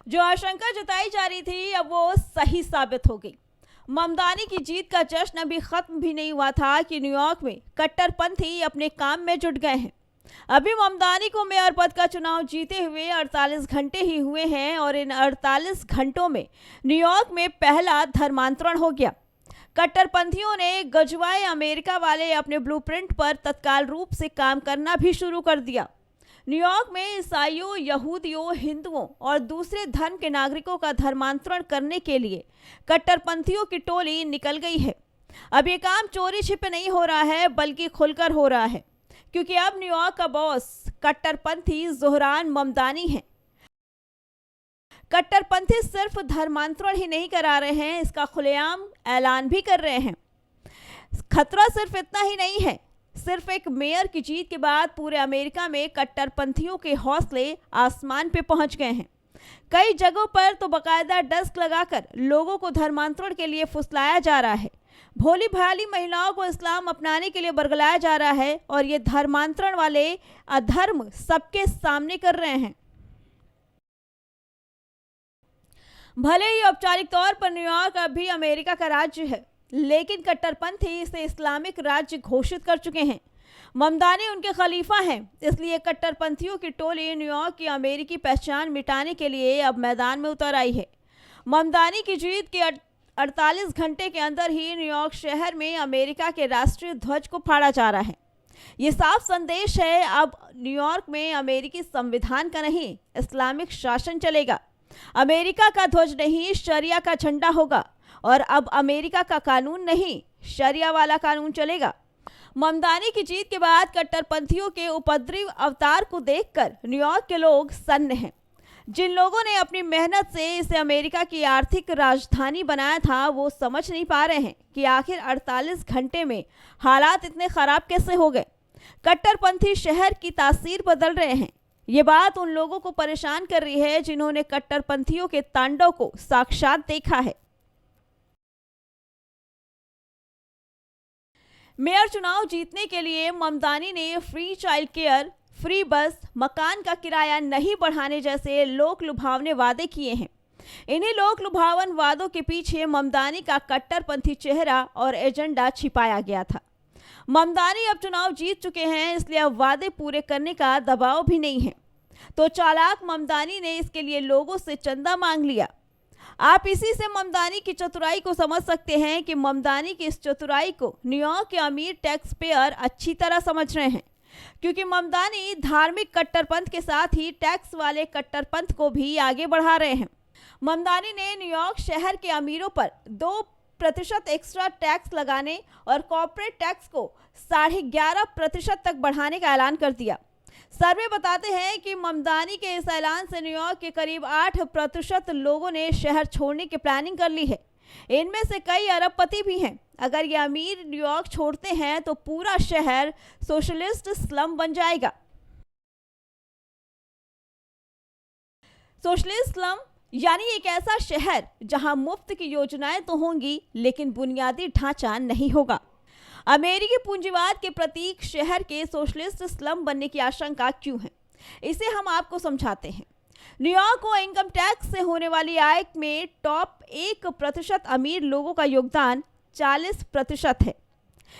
जो आशंका जताई जा रही थी अब वो सही साबित हो गई। ममदानी की जीत का जश्न अभी खत्म भी नहीं हुआ था कि न्यूयॉर्क में कट्टरपंथी अपने काम में जुट गए हैं। अभी ममदानी को मेयर पद का चुनाव जीते हुए 48 घंटे ही हुए हैं और इन 48 घंटों में न्यूयॉर्क में पहला धर्मांतरण हो गया। कट्टरपंथियों ने गजवाए अमेरिका वाले अपने ब्लूप्रिंट पर तत्काल रूप से काम करना भी शुरू कर दिया। न्यूयॉर्क में ईसाइयों, यहूदियों, हिंदुओं और दूसरे धर्म के नागरिकों का धर्मांतरण करने के लिए कट्टरपंथियों की टोली निकल गई है। अब ये काम चोरी छिपे नहीं हो रहा है बल्कि खुलकर हो रहा है, क्योंकि अब न्यूयॉर्क का बॉस कट्टरपंथी ज़ोहरान ममदानी है। कट्टरपंथी सिर्फ धर्मांतरण ही नहीं करा रहे हैं, इसका खुलेआम ऐलान भी कर रहे हैं। खतरा सिर्फ इतना ही नहीं है, सिर्फ एक मेयर की जीत के बाद पूरे अमेरिका में कट्टरपंथियों के हौसले आसमान पे पहुंच गए हैं। कई जगहों पर तो बाकायदा डेस्क लगाकर लोगों को धर्मांतरण के लिए फुसलाया जा रहा है। भोली भाली महिलाओं को इस्लाम अपनाने के लिए बरगलाया जा रहा है और ये धर्मांतरण वाले अधर्म सबके सामने कर रहे हैं। भले ही औपचारिक तौर पर न्यूयॉर्क अभी अमेरिका का राज्य है, लेकिन कट्टरपंथी इसे इस्लामिक राज्य घोषित कर चुके हैं। ममदानी उनके खलीफा हैं, इसलिए कट्टरपंथियों की टोली न्यूयॉर्क की अमेरिकी पहचान मिटाने के लिए अब मैदान में उतर आई है। ममदानी की जीत के 48 घंटे के अंदर ही न्यूयॉर्क शहर में अमेरिका के राष्ट्रीय ध्वज को फाड़ा जा रहा है। ये साफ संदेश है, अब न्यूयॉर्क में अमेरिकी संविधान का नहीं, इस्लामिक शासन चलेगा। अमेरिका का ध्वज नहीं, शरिया का झंडा होगा और अब अमेरिका का कानून नहीं, शरिया वाला कानून चलेगा। ममदानी की जीत के बाद कट्टरपंथियों के उपद्रवी अवतार को देखकर न्यूयॉर्क के लोग सन्न हैं। जिन लोगों ने अपनी मेहनत से इसे अमेरिका की आर्थिक राजधानी बनाया था, वो समझ नहीं पा रहे हैं कि आखिर 48 घंटे में हालात इतने खराब कैसे हो गए। कट्टरपंथी शहर की तासीर बदल रहे हैं। ये बात उन लोगों को परेशान कर रही है जिन्होंने कट्टरपंथियों के तांडव को साक्षात देखा है। मेयर चुनाव जीतने के लिए ममदानी ने फ्री चाइल्ड केयर, फ्री बस, मकान का किराया नहीं बढ़ाने जैसे लोक लुभावने वादे किए हैं। इन्हीं लोक लुभावन वादों के पीछे ममदानी का कट्टरपंथी चेहरा और एजेंडा छिपाया गया था। ममदानी अब चुनाव जीत चुके हैं, इसलिए अब वादे पूरे करने का दबाव भी नहीं है। तो चालाक ममदानी ने इसके लिए लोगों से चंदा मांग लिया। आप इसी से ममदानी की चतुराई को समझ सकते हैं कि ममदानी की इस चतुराई को न्यूयॉर्क के अमीर टैक्स पेयर अच्छी तरह समझ रहे हैं, क्योंकि ममदानी धार्मिक कट्टरपंथ के साथ ही टैक्स वाले कट्टरपंथ को भी आगे बढ़ा रहे हैं। ममदानी ने न्यूयॉर्क शहर के अमीरों पर 2% एक्स्ट्रा टैक्स लगाने और कॉर्पोरेट टैक्स को 11.5% तक बढ़ाने का ऐलान कर दिया। सर्वे बताते हैं कि ममदानी के इस ऐलान से न्यूयॉर्क के करीब 8% लोगों ने शहर छोड़ने की प्लानिंग कर ली है। इनमें से कई अरबपति भी हैं। अगर ये अमीर न्यूयॉर्क छोड़ते हैं तो पूरा शहर सोशलिस्ट स्लम बन जाएगा। सोशलिस्ट स्लम यानी एक ऐसा शहर जहां मुफ्त की योजनाएं तो होंगी, लेकिन बुनियादी ढांचा नहीं होगा। अमेरिकी पूंजीवाद के प्रतीक शहर के सोशलिस्ट स्लम बनने की आशंका क्यों है, इसे हम आपको समझाते हैं। न्यूयॉर्क को इनकम टैक्स से होने वाली आय में टॉप 1% अमीर लोगों का योगदान 40% है।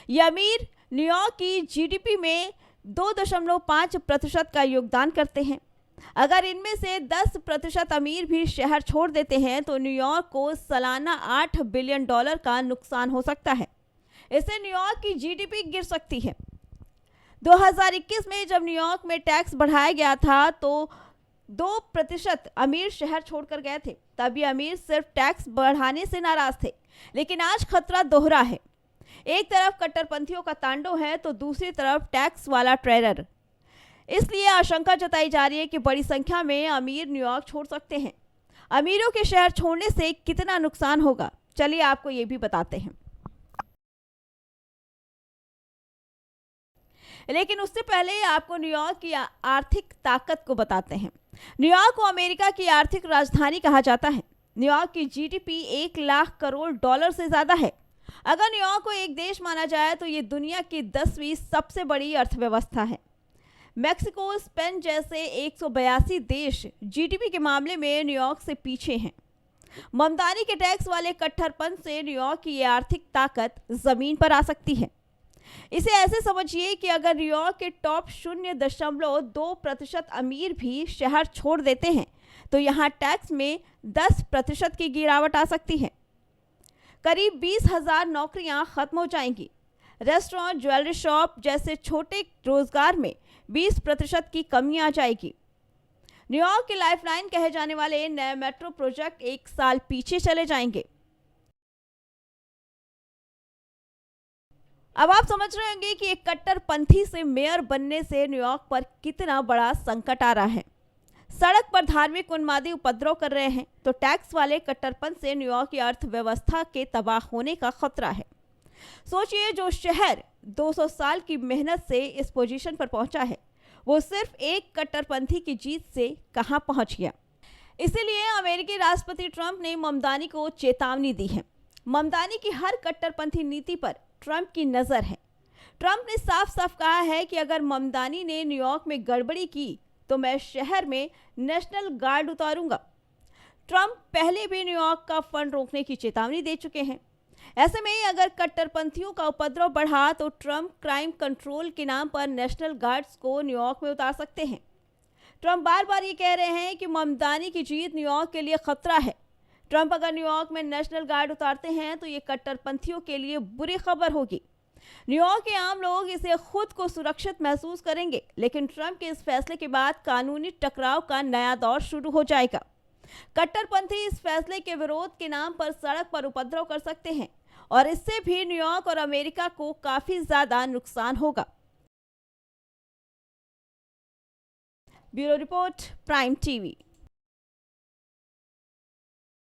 ये अमीर न्यूयॉर्क की जीडीपी में 2.5% का योगदान करते हैं। अगर इनमें से 10% अमीर भी शहर छोड़ देते हैं तो न्यूयॉर्क को सालाना $8 बिलियन का नुकसान हो सकता है। इससे न्यूयॉर्क की जीडीपी गिर सकती है। 2021 में जब न्यूयॉर्क में टैक्स बढ़ाया गया था तो 2% अमीर शहर छोड़कर गए थे। तभी अमीर सिर्फ टैक्स बढ़ाने से नाराज थे, लेकिन आज खतरा दोहरा है। एक तरफ कट्टरपंथियों का तांडव है तो दूसरी तरफ टैक्स वाला टेरर। इसलिए आशंका जताई जा रही है कि बड़ी संख्या में अमीर न्यूयॉर्क छोड़ सकते हैं। अमीरों के शहर छोड़ने से कितना नुकसान होगा, चलिए आपको ये भी बताते हैं। लेकिन उससे पहले आपको न्यूयॉर्क की आर्थिक ताकत को बताते हैं। न्यूयॉर्क को अमेरिका की आर्थिक राजधानी कहा जाता है। न्यूयॉर्क की जीडीपी $1 लाख करोड़ से ज़्यादा है। अगर न्यूयॉर्क को एक देश माना जाए तो ये दुनिया की 10वीं सबसे बड़ी अर्थव्यवस्था है। मेक्सिको, स्पेन जैसे 182 देश जीडीपी के मामले में न्यूयॉर्क से पीछे हैं। ममदानी के टैक्स वाले कट्टरपन से न्यूयॉर्क की ये आर्थिक ताकत जमीन पर आ सकती है। इसे ऐसे समझिए कि अगर न्यूयॉर्क के टॉप 0.2% अमीर भी शहर छोड़ देते हैं तो यहाँ टैक्स में 10% की गिरावट आ सकती है। करीब 20,000 नौकरियां खत्म हो जाएंगी। रेस्टोरेंट, ज्वेलरी शॉप जैसे छोटे रोजगार में 20% की कमी आ जाएगी। न्यूयॉर्क की लाइफलाइन कहे जाने वाले नए मेट्रो प्रोजेक्ट 1 साल पीछे चले जाएंगे। अब आप समझ रहे होंगे कि एक कट्टरपंथी से मेयर बनने से न्यूयॉर्क पर कितना बड़ा संकट आ रहा है। सड़क पर धार्मिक उन्मादी उपद्रव कर रहे हैं तो टैक्स वाले कट्टरपंथ से न्यूयॉर्क की अर्थव्यवस्था के तबाह होने का खतरा है। सोचिए, जो शहर 200 साल की मेहनत से इस पोजीशन पर पहुंचा है वो सिर्फ एक कट्टरपंथी की जीत से कहां पहुंच गया। इसीलिए अमेरिकी राष्ट्रपति ट्रंप ने ममदानी को चेतावनी दी है। ममदानी की हर कट्टरपंथी नीति पर ट्रंप की नजर है। ट्रंप ने साफ साफ कहा है कि अगर ममदानी ने न्यूयॉर्क में गड़बड़ी की तो मैं शहर में नेशनल गार्ड उतारूंगा। ट्रंप पहले भी न्यूयॉर्क का फंड रोकने की चेतावनी दे चुके हैं। ऐसे में अगर कट्टरपंथियों का उपद्रव बढ़ा तो ट्रंप क्राइम कंट्रोल के नाम पर नेशनल गार्ड्स को न्यूयॉर्क में उतार सकते हैं। ट्रंप बार बार ये कह रहे हैं कि ममदानी की जीत न्यूयॉर्क के लिए खतरा है। ट्रंप अगर न्यूयॉर्क में नेशनल गार्ड उतारते हैं तो ये कट्टरपंथियों के लिए बुरी खबर होगी। न्यूयॉर्क के आम लोग इसे खुद को सुरक्षित महसूस करेंगे, लेकिन ट्रंप के इस फैसले के बाद कानूनी टकराव का नया दौर शुरू हो जाएगा। कट्टरपंथी इस फैसले के विरोध के नाम पर सड़क पर उपद्रव कर सकते हैं और इससे भी न्यूयॉर्क और अमेरिका को काफी ज्यादा नुकसान होगा। Bureau report, prime TV.